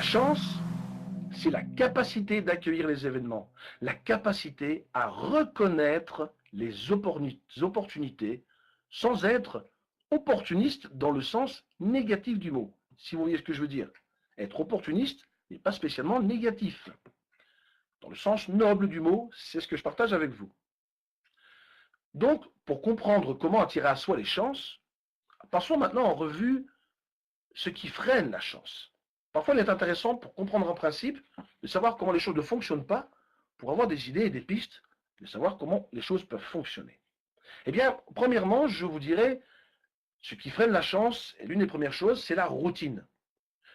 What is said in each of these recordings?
chance, c'est la capacité d'accueillir les événements, la capacité à reconnaître les opportunités sans être opportuniste dans le sens négatif du mot, si vous voyez ce que je veux dire. Être opportuniste n'est pas spécialement négatif. Dans le sens noble du mot, c'est ce que je partage avec vous. Donc, pour comprendre comment attirer à soi les chances, passons maintenant en revue ce qui freine la chance. Parfois, il est intéressant, pour comprendre un principe, de savoir comment les choses ne fonctionnent pas, pour avoir des idées et des pistes, de savoir comment les choses peuvent fonctionner. Eh bien, premièrement, je vous dirais, ce qui freine la chance, et l'une des premières choses, c'est la routine.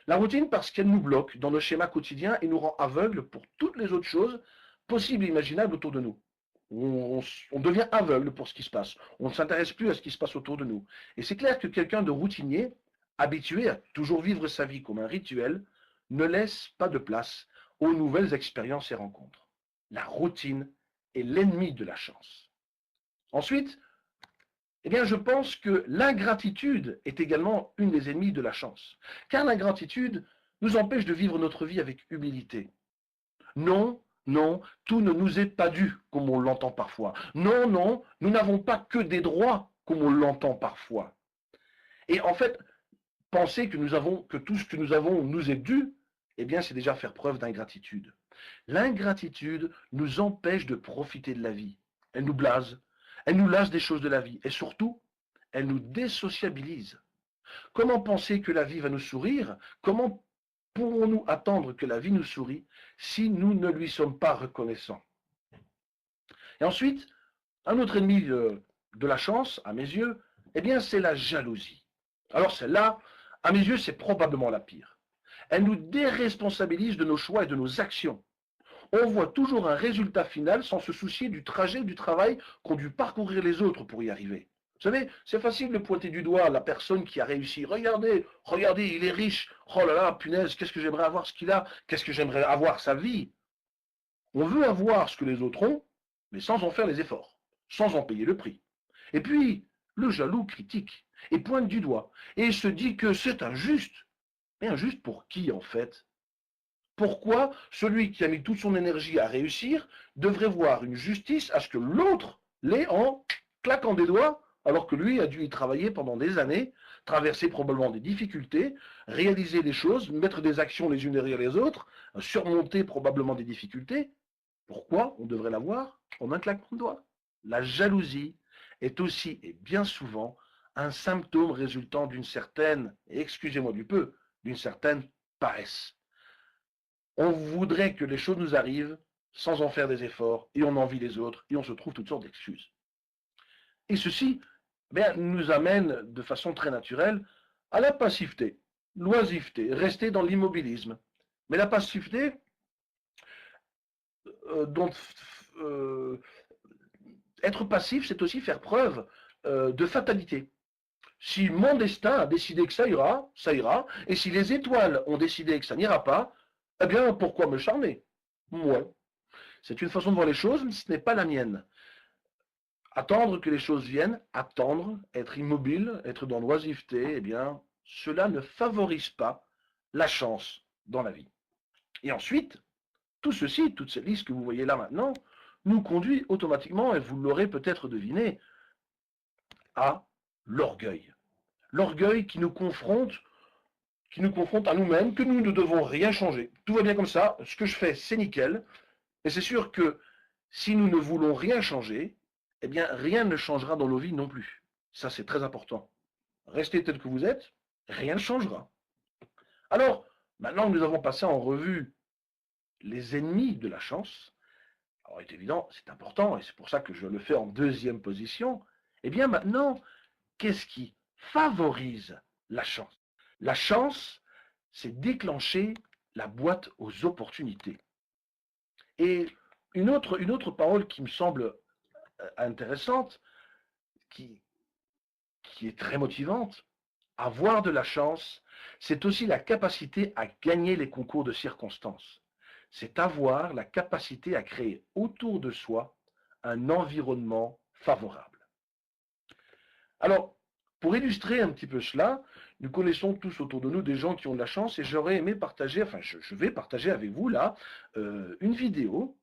La routine parce qu'elle nous bloque dans nos schémas quotidiens et nous rend aveugles pour toutes les autres choses possibles et imaginables autour de nous. On devient aveugle pour ce qui se passe. On ne s'intéresse plus à ce qui se passe autour de nous. Et c'est clair que quelqu'un de routinier, habitué à toujours vivre sa vie comme un rituel, ne laisse pas de place aux nouvelles expériences et rencontres. La routine est l'ennemi de la chance. Ensuite, eh bien, je pense que l'ingratitude est également une des ennemis de la chance. Car l'ingratitude nous empêche de vivre notre vie avec humilité. Non, non, tout ne nous est pas dû, comme on l'entend parfois. Non, non, nous n'avons pas que des droits, comme on l'entend parfois. Et en fait, penser que tout ce que nous avons nous est dû, eh bien, c'est déjà faire preuve d'ingratitude. L'ingratitude nous empêche de profiter de la vie. Elle nous blase, elle nous lasse des choses de la vie, et surtout, elle nous désociabilise. Comment penser que la vie va nous sourire? Comment pourrons-nous attendre que la vie nous sourie si nous ne lui sommes pas reconnaissants? Et ensuite, un autre ennemi de la chance, à mes yeux, eh bien, c'est la jalousie. Alors celle-là, à mes yeux, c'est probablement la pire. Elle nous déresponsabilise de nos choix et de nos actions. On voit toujours un résultat final sans se soucier du trajet, du travail qu'ont dû parcourir les autres pour y arriver. Vous savez, c'est facile de pointer du doigt la personne qui a réussi. Regardez, regardez, il est riche. Oh là là, punaise, qu'est-ce que j'aimerais avoir ce qu'il a? Qu'est-ce que j'aimerais avoir sa vie? On veut avoir ce que les autres ont, mais sans en faire les efforts, sans en payer le prix. Et puis, le jaloux critique et pointe du doigt et se dit que c'est injuste. Mais injuste pour qui en fait? Pourquoi celui qui a mis toute son énergie à réussir devrait voir une justice à ce que l'autre l'ait en claquant des doigts, alors que lui a dû y travailler pendant des années, traverser probablement des difficultés, réaliser des choses, mettre des actions les unes derrière les autres, surmonter probablement des difficultés? Pourquoi on devrait l'avoir en un claquement de doigts? La jalousie est aussi et bien souvent un symptôme résultant d'une certaine, et excusez-moi du peu, d'une certaine paresse. On voudrait que les choses nous arrivent sans en faire des efforts, et on envie les autres, et on se trouve toutes sortes d'excuses. Et ceci nous amène de façon très naturelle à la passivité, l'oisiveté, rester dans l'immobilisme. Mais la passivité, dont être passif, c'est aussi faire preuve de fatalité. Si mon destin a décidé que ça ira, ça ira. Et si les étoiles ont décidé que ça n'ira pas, eh bien, pourquoi me charmer? Ouais. C'est une façon de voir les choses, mais ce n'est pas la mienne. Attendre que les choses viennent, attendre, être immobile, être dans l'oisiveté, eh bien, cela ne favorise pas la chance dans la vie. Et ensuite, tout ceci, toute cette liste que vous voyez là maintenant, nous conduit automatiquement, et vous l'aurez peut-être deviné, à l'orgueil. L'orgueil qui nous confronte à nous-mêmes, que nous ne devons rien changer. Tout va bien comme ça, ce que je fais, c'est nickel. Et c'est sûr que si nous ne voulons rien changer, eh bien, rien ne changera dans nos vies non plus. Ça, c'est très important. Restez tel que vous êtes, rien ne changera. Alors, maintenant que nous avons passé en revue les ennemis de la chance, alors il est évident, c'est important, et c'est pour ça que je le fais en deuxième position, eh bien maintenant, qu'est-ce qui favorise la chance? La chance, c'est déclencher la boîte aux opportunités. Et une autre parole qui me semble intéressante, qui, qui est très motivante, avoir de la chance, c'est aussi la capacité à gagner les concours de circonstances. C'est avoir la capacité à créer autour de soi un environnement favorable. Alors, pour illustrer un petit peu cela, Nous connaissons tous autour de nous des gens qui ont de la chance et j'aurais aimé partager, enfin je vais partager avec vous là, une vidéo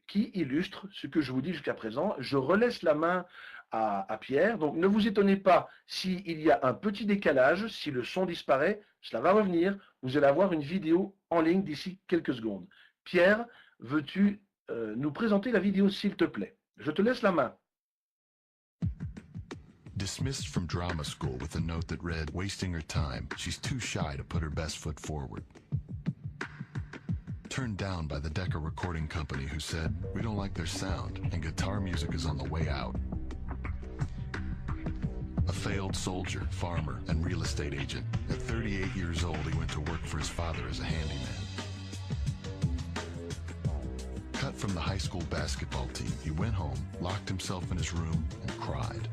qui illustre ce que je vous dis jusqu'à présent. Je relaisse la main à Pierre, donc ne vous étonnez pas s'il y a un petit décalage, si le son disparaît, cela va revenir, vous allez avoir une vidéo en ligne d'ici quelques secondes. Pierre, veux-tu nous présenter la vidéo s'il te plaît? Je te laisse la main. Dismissed from drama school with a note that read, "Wasting her time. She's too shy to put her best foot forward." Turned down by the Decca Recording Company, who said, "We don't like their sound and guitar music is on the way out." A failed soldier, farmer, and real estate agent. At 38 years old, he went to work for his father as a handyman. Cut from the high school basketball team, he went home, locked himself in his room, and cried.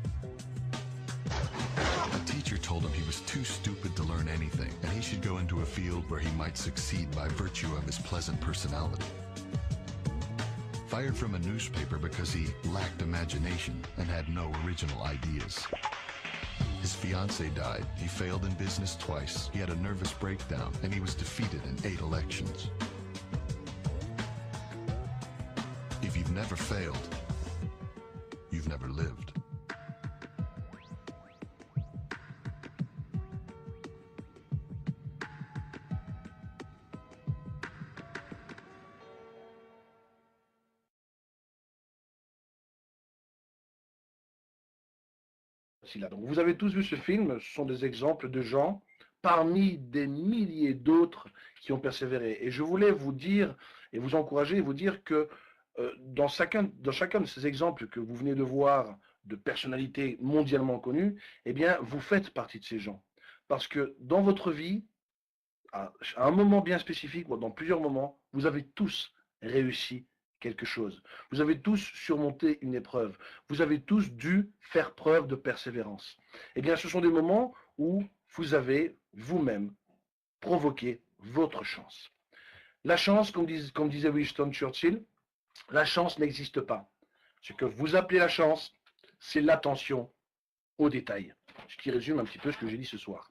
A teacher told him he was too stupid to learn anything, and he should go into a field where he might succeed by virtue of his pleasant personality. Fired from a newspaper because he lacked imagination and had no original ideas. His fiancée died, he failed in business twice, he had a nervous breakdown, and he was defeated in 8 elections. If you've never failed, you've never lived. Donc, vous avez tous vu ce film, ce sont des exemples de gens parmi des milliers d'autres qui ont persévéré. Et je voulais vous dire et vous encourager et vous dire que dans chacun de ces exemples que vous venez de voir de personnalités mondialement connues, eh bien, vous faites partie de ces gens. Parce que dans votre vie, à un moment bien spécifique, dans plusieurs moments, vous avez tous réussi quelque chose. Vous avez tous surmonté une épreuve. Vous avez tous dû faire preuve de persévérance. Eh bien, ce sont des moments où vous avez vous-même provoqué votre chance. La chance, comme disait Winston Churchill, la chance n'existe pas. Ce que vous appelez la chance, c'est l'attention aux détails. Ce qui résume un petit peu ce que j'ai dit ce soir.